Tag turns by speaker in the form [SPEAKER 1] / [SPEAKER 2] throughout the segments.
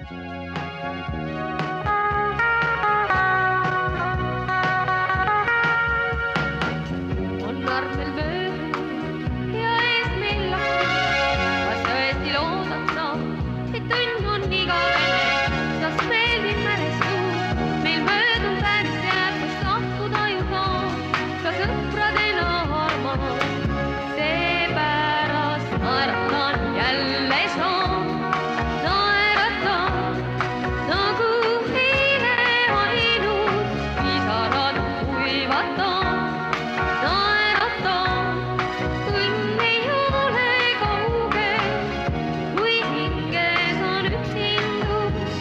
[SPEAKER 1] On armel möödunud ja ees meil lahti, asja õieti loodata, et õnn on igavene, sest meeldib mälestus. Meil möödub päevist jääb, kus lahkuda juba, ka sõpradena armad. Seepärast naeratan jälle saan, naeratan nagu eile ainus, pisarad kuivatan. Naeratan, õnn ei ole kaugel, kui hinges on üksindus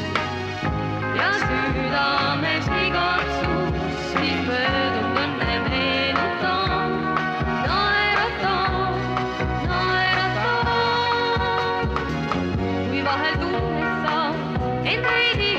[SPEAKER 1] ja südames igatsus, siis möödub õnne meenutan. Naeratan, naeratan, kui vahel tunned sa end veidi